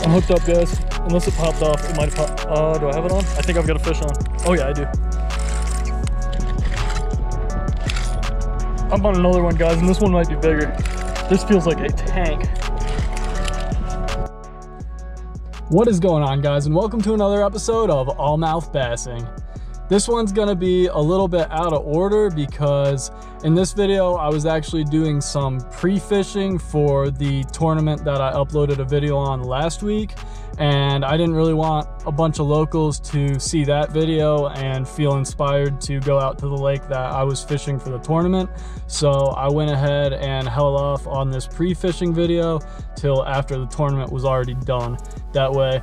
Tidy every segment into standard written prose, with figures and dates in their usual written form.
I'm hooked up, guys. Unless it popped off, it might have popped. Do I have it on? I think I've got a fish on. Oh yeah, I do. I'm on another one, guys, and this one might be bigger. This feels like a tank. What is going on, guys, and welcome to another episode of Allmouth Bassing. This one's gonna be a little bit out of order because in this video I was actually doing some pre-fishing for the tournament that I uploaded a video on last week, and I didn't really want a bunch of locals to see that video and feel inspired to go out to the lake that I was fishing for the tournament. So I went ahead and held off on this pre-fishing video till after the tournament was already done. That way,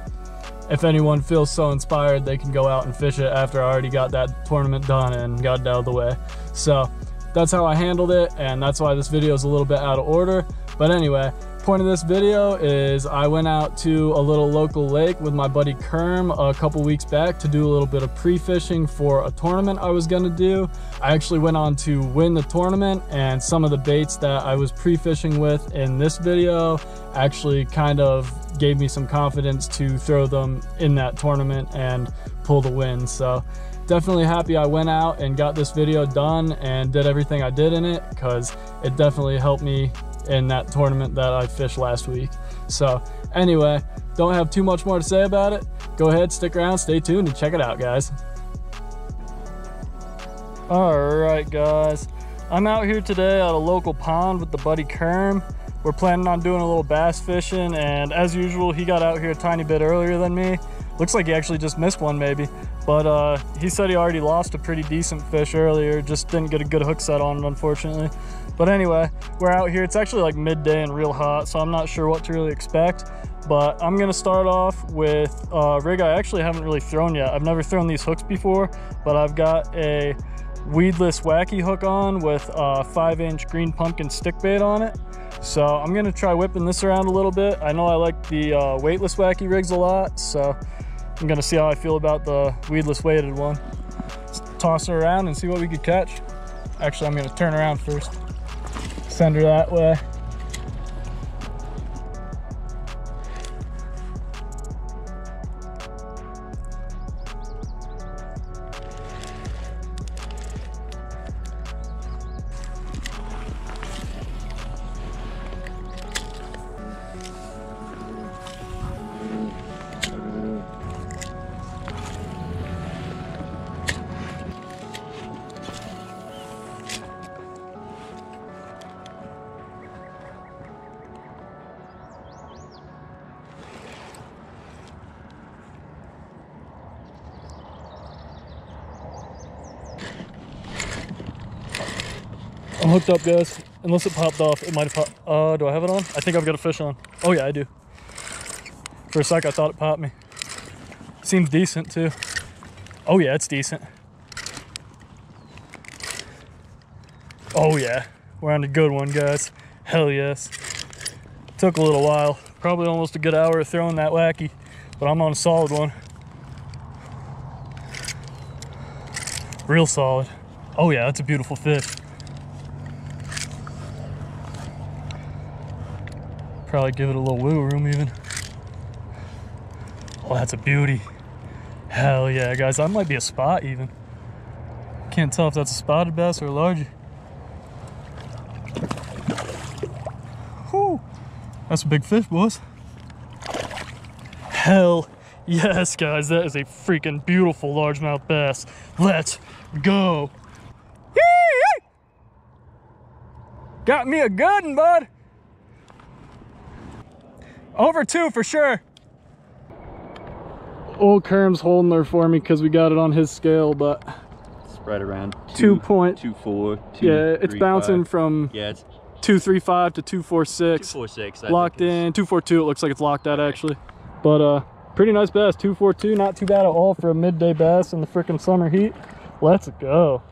if anyone feels so inspired, they can go out and fish it after I already got that tournament done and got it out of the way. So that's how I handled it, and that's why this video is a little bit out of order. But anyway, point of this video is I went out to a little local lake with my buddy Kerm a couple weeks back to do a little bit of pre-fishing for a tournament I was gonna do. I actually went on to win the tournament, and some of the baits that I was pre-fishing with in this video actually kind of gave me some confidence to throw them in that tournament and pull the win. So definitely happy I went out and got this video done and did everything I did in it, because it definitely helped me in that tournament that I fished last week. So anyway, don't have too much more to say about it. Go ahead, stick around, stay tuned, and check it out, guys. All right, guys, I'm out here today at a local pond with the buddy Kerm. We're planning on doing a little bass fishing, and as usual, he got out here a tiny bit earlier than me. Looks like he actually just missed one maybe, but he said he already lost a pretty decent fish earlier, just didn't get a good hook set on it, unfortunately. But anyway, we're out here. It's actually like midday and real hot, so I'm not sure what to really expect. But I'm gonna start off with a rig I actually haven't really thrown yet. I've never thrown these hooks before, but I've got a weedless wacky hook on with a 5-inch green pumpkin stick bait on it. So I'm gonna try whipping this around a little bit. I know I like the weightless wacky rigs a lot, so I'm gonna see how I feel about the weedless weighted one. Let's toss her around and see what we could catch. Actually, I'm gonna turn around first. Send her that way. I'm hooked up, guys. Unless it popped off, it might have popped. Do I have it on? I think I've got a fish on. Oh yeah, I do. For a sec, I thought it popped me. Seems decent too. Oh yeah, it's decent. Oh yeah, we're on a good one, guys. Hell yes. Took a little while. Probably almost a good hour of throwing that wacky, but I'm on a solid one. Real solid. Oh yeah, that's a beautiful fish. Probably give it a little wiggle room even. Oh, that's a beauty. Hell yeah, guys, that might be a spot even. Can't tell if that's a spotted bass or a largie. Whew, that's a big fish, boys. Hell yes, guys, that is a freaking beautiful largemouth bass. Let's go. Yee! Got me a good one, bud. Over 2 for sure. Old Kerm's holding there for me because we got it on his scale, but it's right around 2.24. Yeah, it's bouncing from it's 235 to 246. 246. Locked in 242. It looks like it's locked at actually, but pretty nice bass. 242, not too bad at all for a midday bass in the freaking summer heat. Let's go.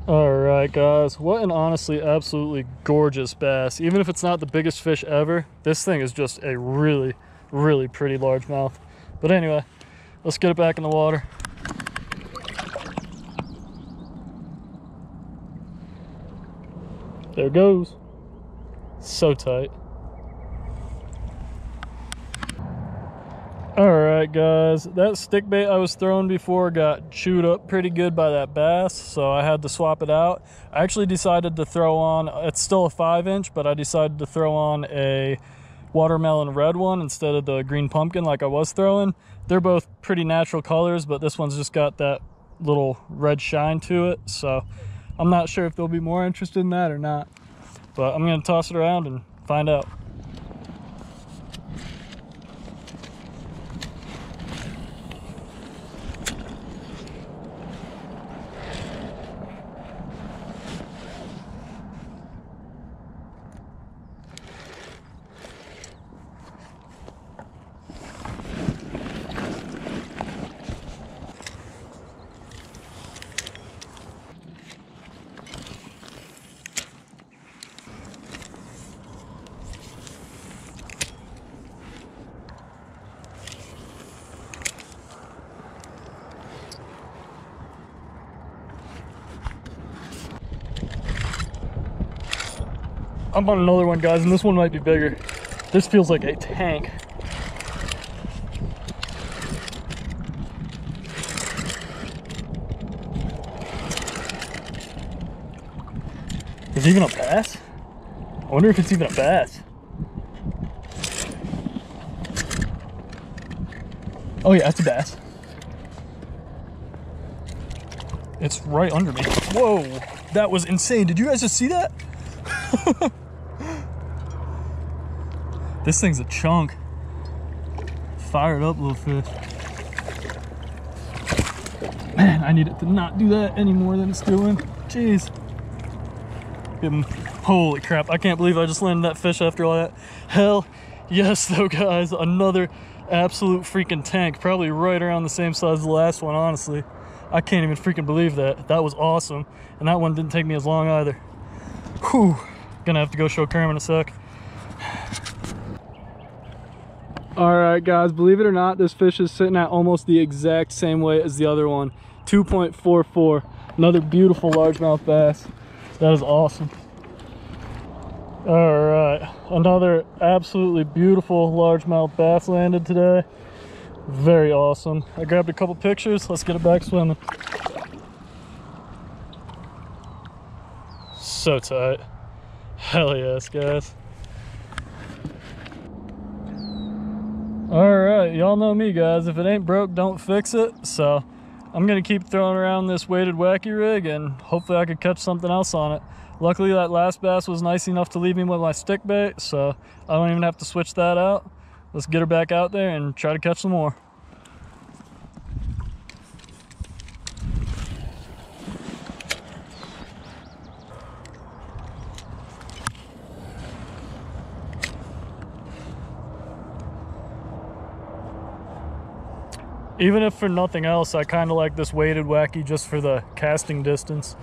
All right, guys, what an honestly absolutely gorgeous bass. Even if it's not the biggest fish ever, this thing is just a really pretty largemouth. But anyway, let's get it back in the water. There it goes. So tight. All right, guys, that stick bait I was throwing before got chewed up pretty good by that bass, so I had to swap it out. I actually decided to throw on, it's still a 5-inch, but I decided to throw on a watermelon red one instead of the green pumpkin like I was throwing. They're both pretty natural colors, but this one's just got that little red shine to it, so I'm not sure if they'll be more interested in that or not, but I'm gonna toss it around and find out. I'm on another one, guys, and this one might be bigger. This feels like a tank. Is it even a bass? I wonder if it's even a bass. Oh yeah, it's a bass. It's right under me. Whoa, that was insane. Did you guys just see that? This thing's a chunk. Fired up, little fish. Man, I need it to not do that any more than it's doing. Jeez. Holy crap, I can't believe I just landed that fish after all that. Hell yes though, guys. Another absolute freaking tank. Probably right around the same size as the last one, honestly. I can't even freaking believe that. That was awesome. And that one didn't take me as long either. Whew. Gonna have to go show Kerm in a sec. All right, guys, believe it or not, this fish is sitting at almost the exact same weight as the other one. 2.44. Another beautiful largemouth bass. That is awesome. All right, another absolutely beautiful largemouth bass landed today. Very awesome. I grabbed a couple pictures. Let's get it back swimming. So tight. Hell yes, guys. All right, y'all know me, guys. If it ain't broke, don't fix it. So I'm gonna keep throwing around this weighted wacky rig and hopefully I could catch something else on it. Luckily that last bass was nice enough to leave me with my stick bait, so I don't even have to switch that out. Let's get her back out there and try to catch some more. Even if for nothing else, I kind of like this weighted wacky just for the casting distance.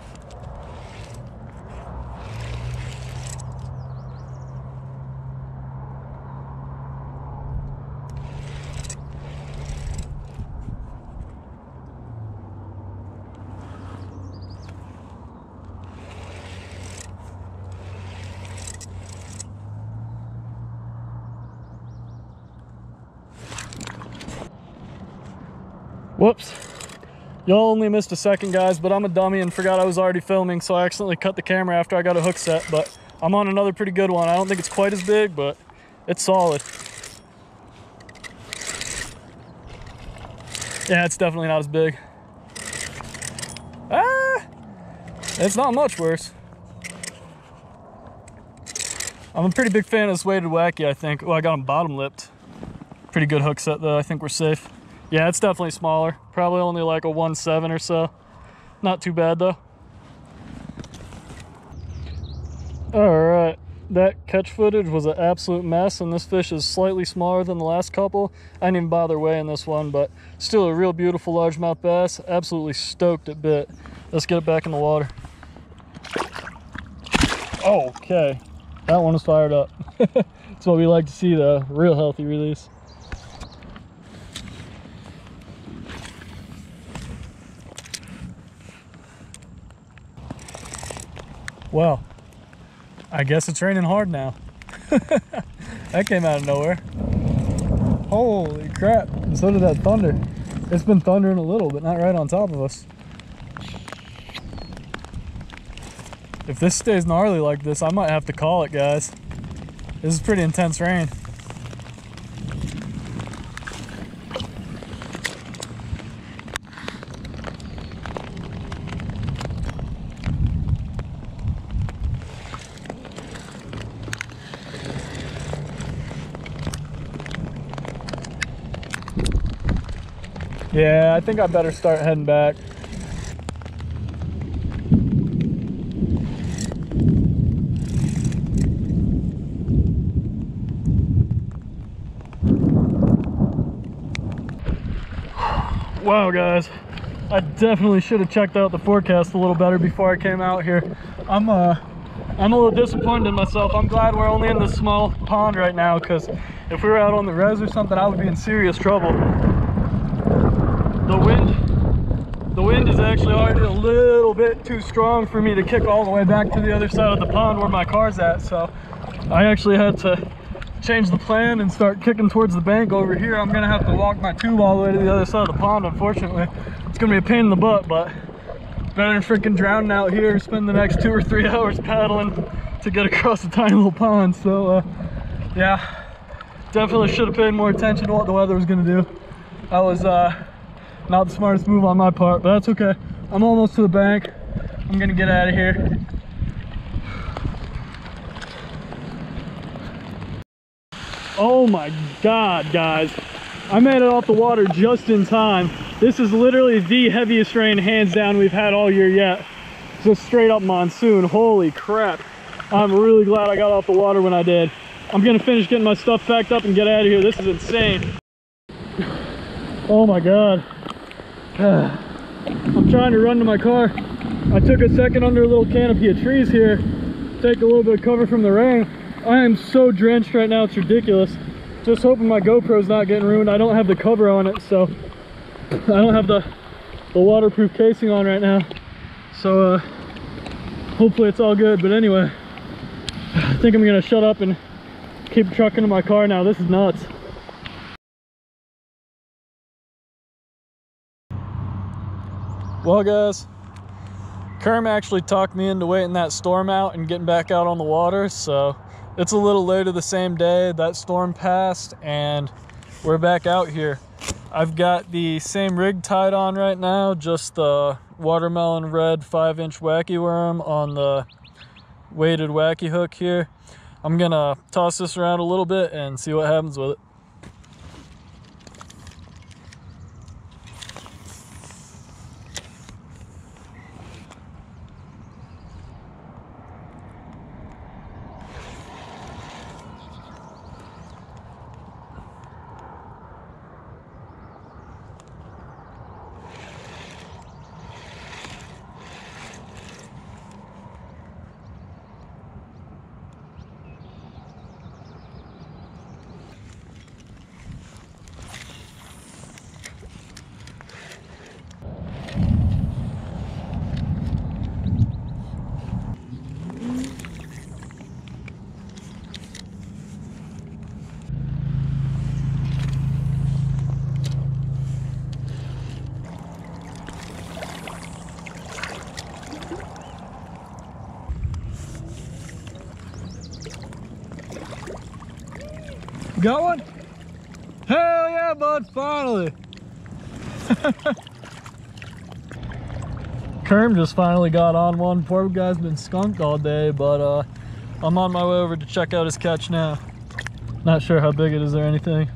Whoops. Y'all only missed a second, guys, but I'm a dummy and forgot I was already filming, so I accidentally cut the camera after I got a hook set, but I'm on another pretty good one. I don't think it's quite as big, but it's solid. Yeah, it's definitely not as big. Ah! It's not much worse. I'm a pretty big fan of this weighted wacky, I think. Oh, I got him bottom lipped. Pretty good hook set, though. I think we're safe. Yeah, it's definitely smaller. Probably only like a 1.7 or so. Not too bad though. All right, that catch footage was an absolute mess, and this fish is slightly smaller than the last couple. I didn't even bother weighing this one, but still a real beautiful largemouth bass. Absolutely stoked it bit. Let's get it back in the water. Okay, that one is fired up. That's what we like to see though, real healthy release. Well, I guess it's raining hard now. That came out of nowhere. Holy crap. And so did that thunder. It's been thundering a little, but not right on top of us. If this stays gnarly like this, I might have to call it, guys. This is pretty intense rain. Yeah, I think I better start heading back. Wow, guys, I definitely should have checked out the forecast a little better before I came out here. I'm a little disappointed in myself. I'm glad we're only in this small pond right now, because if we were out on the res or something, I would be in serious trouble. The wind is actually already a little bit too strong for me to kick all the way back to the other side of the pond where my car's at, so I actually had to change the plan and start kicking towards the bank over here. I'm gonna have to walk my tube all the way to the other side of the pond, unfortunately. It's gonna be a pain in the butt, but better than freaking drowning out here, spend the next 2 or 3 hours paddling to get across a tiny little pond. So yeah, definitely should have paid more attention to what the weather was gonna do. That was not the smartest move on my part, but that's okay. I'm almost to the bank. I'm gonna get out of here. Oh my God, guys. I made it off the water just in time. This is literally the heaviest rain, hands down, we've had all year yet. Just straight up monsoon. Holy crap. I'm really glad I got off the water when I did. I'm gonna finish getting my stuff packed up and get out of here. This is insane. Oh my God. I'm trying to run to my car. I took a second under a little canopy of trees here, take a little bit of cover from the rain. I am so drenched right now, it's ridiculous. Just hoping my GoPro's not getting ruined. I don't have the cover on it, so I don't have the waterproof casing on right now. So hopefully it's all good. But anyway, I think I'm gonna shut up and keep trucking to my car now. This is nuts. Well, guys, Kerm actually talked me into waiting that storm out and getting back out on the water, so it's a little later the same day. That storm passed and we're back out here. I've got the same rig tied on right now, just the watermelon red 5-inch wacky worm on the weighted wacky hook here. I'm gonna toss this around a little bit and see what happens with it. Got one? Hell yeah, bud, finally. Kerm just finally got on one. Poor guy's been skunked all day, but I'm on my way over to check out his catch now. Not sure how big it is or anything.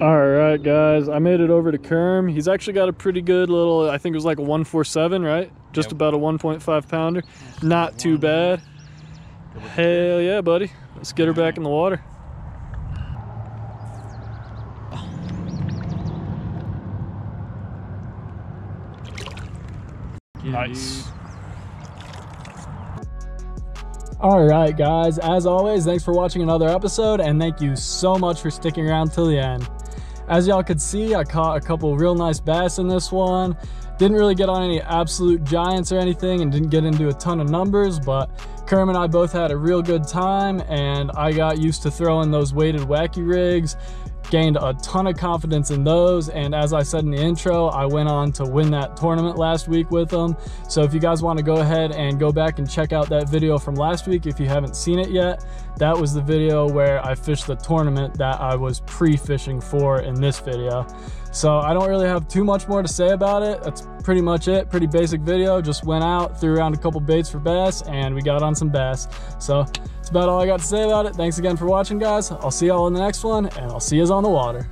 All right, guys, I made it over to Kerm. He's actually got a pretty good little, I think it was like a 147, right? Just about a 1.5 pounder. Not too bad. Hell yeah, buddy. Let's get her back in the water. Nice. All right, guys, as always, thanks for watching another episode, and thank you so much for sticking around till the end. As y'all could see, I caught a couple real nice bass in this one. Didn't really get on any absolute giants or anything and didn't get into a ton of numbers, but Kerm and I both had a real good time, and I got used to throwing those weighted wacky rigs, gained a ton of confidence in those, and as I said in the intro, I went on to win that tournament last week with them. So if you guys want to go ahead and go back and check out that video from last week if you haven't seen it yet, that was the video where I fished the tournament that I was pre-fishing for in this video. So I don't really have too much more to say about it. That's pretty much it. Pretty basic video. Just went out, threw around a couple baits for bass, and we got on some bass. So that's about all I got to say about it. Thanks again for watching, guys. I'll see y'all in the next one, and I'll see yous on the water.